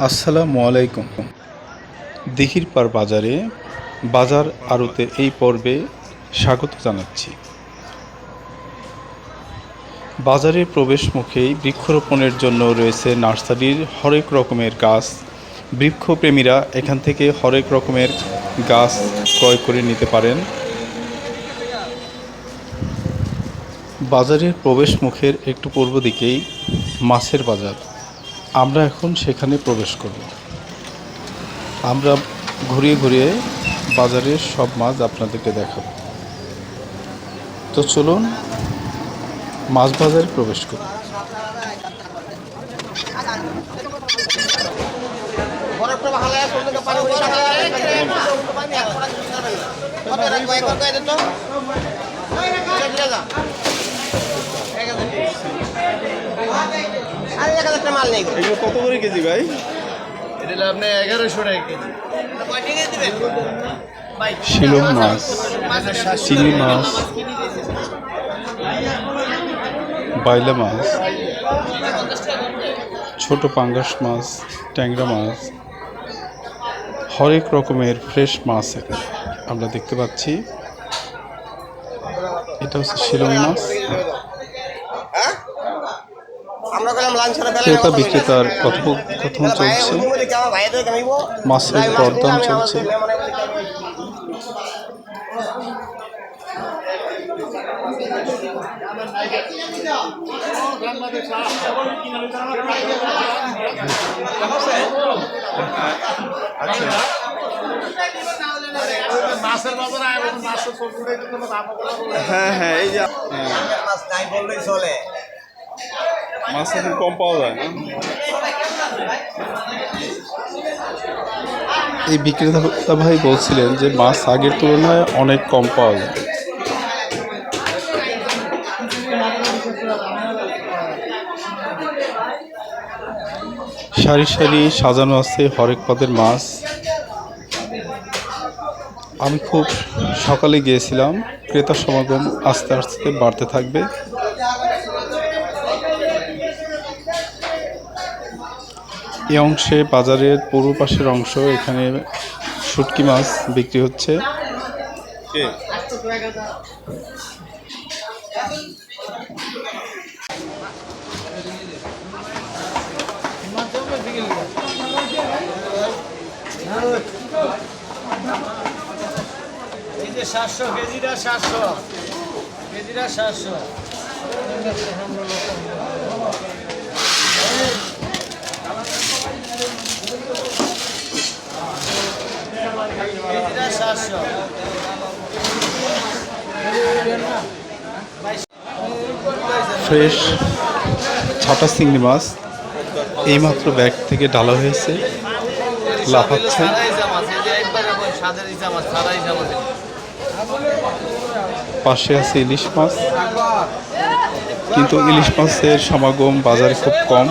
আসসালামু আলাইকুম। দিঘিরপাড় বাজারে বাজার আড়তের এই পর্বে স্বাগত জানাচ্ছি। বাজারের প্রবেশ মুখেই বৃক্ষরোপণের জন্য রয়েছে নার্সারির হরেক রকমের গাছ। বৃক্ষপ্রেমীরা এখান থেকে হরেক রকমের গাছ ক্রয় করে নিতে পারেন। বাজারের প্রবেশ মুখের একটু পূর্ব দিকেই মাছের বাজার। আমরা এখন সেখানে প্রবেশ করব। আমরা ঘুরিয়ে ঘুরিয়ে বাজারের সব মাছ আপনাদেরকে দেখাবো। তো চলুন মাছ বাজারে প্রবেশ করি। এগুলো কত করে কেজি ভাই? এটা আপনি 1100 টাকা কেজি। শিলং মাছ, চিংড়ি মাছ, বাইলা মাছ, ছোট পাঙ্গাস মাছ, ট্যাংরা মাছ, হরেক রকমের ফ্রেশ মাছ এখানে আমরা দেখতে পাচ্ছি। এটা হচ্ছে শিলং মাছ। ক্রেতা বিক্রেতার কথোপকথন চলছে, মাছের দরদাম চলছে। হ্যাঁ হ্যাঁ, এই যে মাছ এখন কম পাওয়া যায় না। এই বিক্রেতা ভাই বলছিলেন যে মাছ আগের তুলনায় অনেক কম পাওয়া যায়। সারি সারি সাজানো আছে হরেক পদের মাছ। আমি খুব সকালে গিয়েছিলাম। ক্রেতার সমাগম আস্তে আস্তে বাড়তে থাকবে। এই অংশে বাজারের পূর্ব পাশের অংশ, এখানে শুটকি মাছ বিক্রি হচ্ছে। এই যে 700 কেজিটা 700 কেজিটা 700 কেজিটা 700 ফ্রেশ ছাটা চিংড়ি মাছ এইমাত্র ব্যাগ থেকে ঢালা হয়েছে, লাফাচ্ছে। পাশে আছে ইলিশ মাছ, কিন্তু ইলিশ মাছের সমাগম বাজারে খুব কম।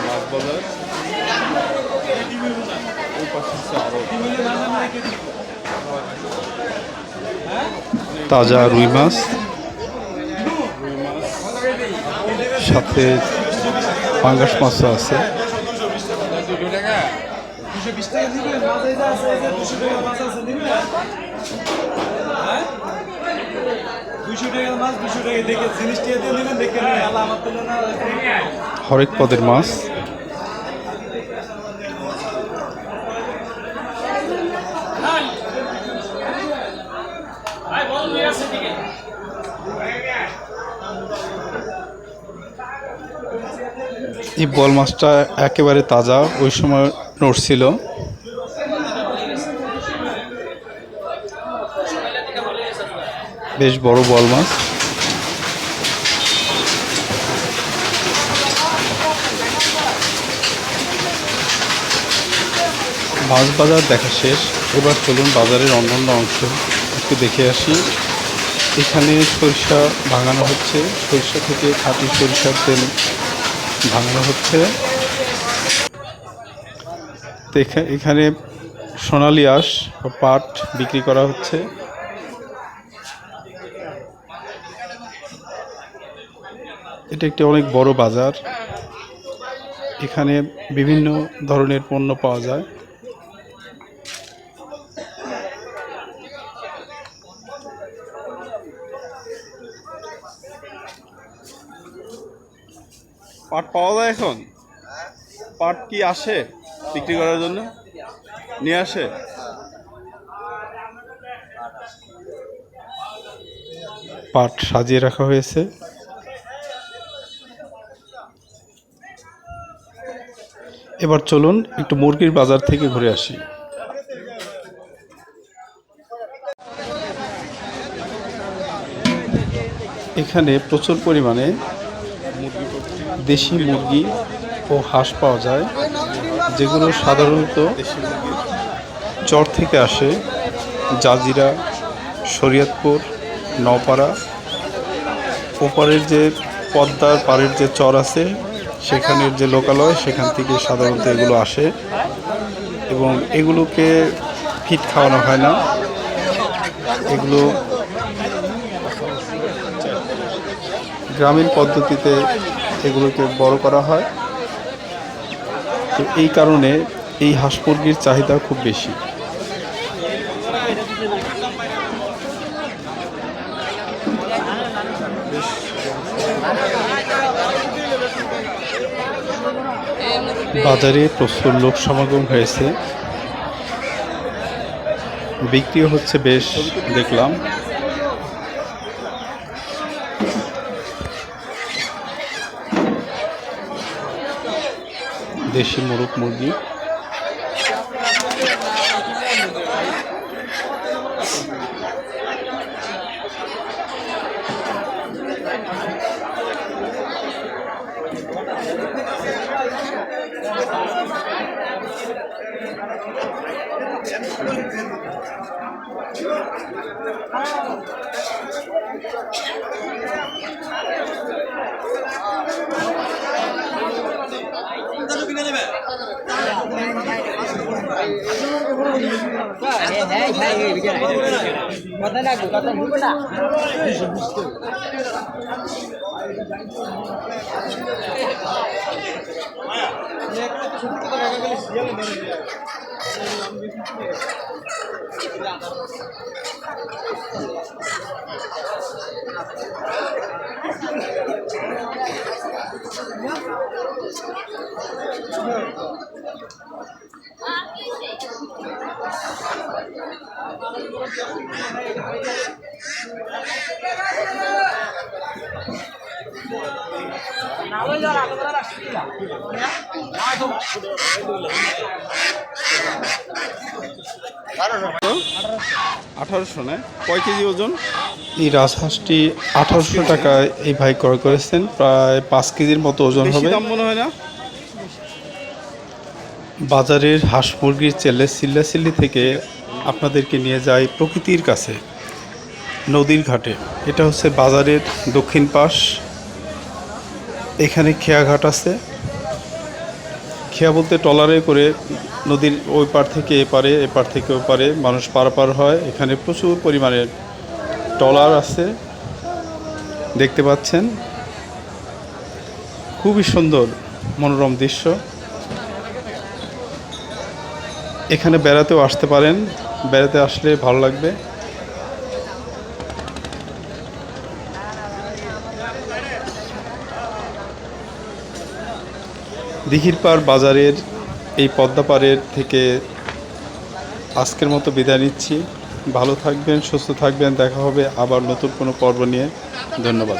মাছ বাজার ওই পাশে আরো তাজা রুই মাছ, সাথে পাঙ্গাস মাছও আছে। হরেক পদের মাছ। এই বল মাছটা একেবারে তাজা, ওই সময় নড়ছিল। বেশ বড় বল মাছ। মাছ বাজার দেখা শেষ। এবার চলুন বাজারের অন্যান্য অংশ একটু দেখে আসি। এখানে সরিষা ভাঙানো হচ্ছে, সরিষা থেকে খাঁটি সরিষার তেল ভাঙানো হচ্ছে। তো এখানে সোনালী আঁশ বা পাট বিক্রি করা হচ্ছে। এটা একটি অনেক বড় বাজার, এখানে বিভিন্ন ধরনের পণ্য পাওয়া যায়। পাট পাওয়া যায় এখন? পাট কি আসে বিক্রি করার জন্য? নিয়ে আসে? পাট সাজিয়ে রাখা হয়েছে। এবার চলুন একটু মুরগির বাজার থেকে ঘুরে আসি। এখানে প্রচুর পরিমাণে দেশি মুরগি ও হাঁস পাওয়া যায়, যেগুলো সাধারণত চর থেকে আসে। জাজিরা, শরীয়তপুর, নওপাড়া, ওপারের যে পদ্মার পাড়ের যে চর আছে সেখানের যে লোকালয়, সেখান থেকে সাধারণত এগুলো আসে এবং এগুলোকে ফিট খাওয়ানো হয় না, এগুলো গ্রামীণ পদ্ধতিতে এগুলোকে বড় করা হয়। তো এই কারণে এই হাঁস মুরগির চাহিদা খুব বেশি। বাজারে প্রচুর লোক সমাগম হয়েছে, বিক্রিও হচ্ছে বেশ দেখলাম। দেশি মোরগ মুরগি, $1800 না? কয় কেজি ওজন? এই রাজহাঁসটি 1800 টাকায় এই ভাই ক্রয় করেছেন, প্রায় 5 কেজির মতো ওজন বেশি হবে। দাম মনে হয় না? বাজারের হাঁস মুরগির চিল্লাচিল্লি থেকে আপনাদেরকে নিয়ে যায় প্রকৃতির কাছে, নদীর ঘাটে। এটা হচ্ছে বাজারের দক্ষিণ পাশ। এখানে খেয়াঘাট আছে, খেয়া বলতে ট্রলারে করে নদীর ওই পার থেকে এপারে, এপার থেকে ওপারে মানুষ পারাপার হয়। এখানে প্রচুর পরিমাণে ট্রলার আছে, দেখতে পাচ্ছেন। খুবই সুন্দর মনোরম দৃশ্য। এখানে বেড়াতেও আসতে পারেন, বেড়াতে আসলে ভালো লাগবে। দিঘিরপাড় বাজারের এই পদ্মাপাড়ের থেকে আজকের মতো বিদায় নিচ্ছি। ভালো থাকবেন, সুস্থ থাকবেন, দেখা হবে আবার নতুন কোনো পর্ব নিয়ে। ধন্যবাদ।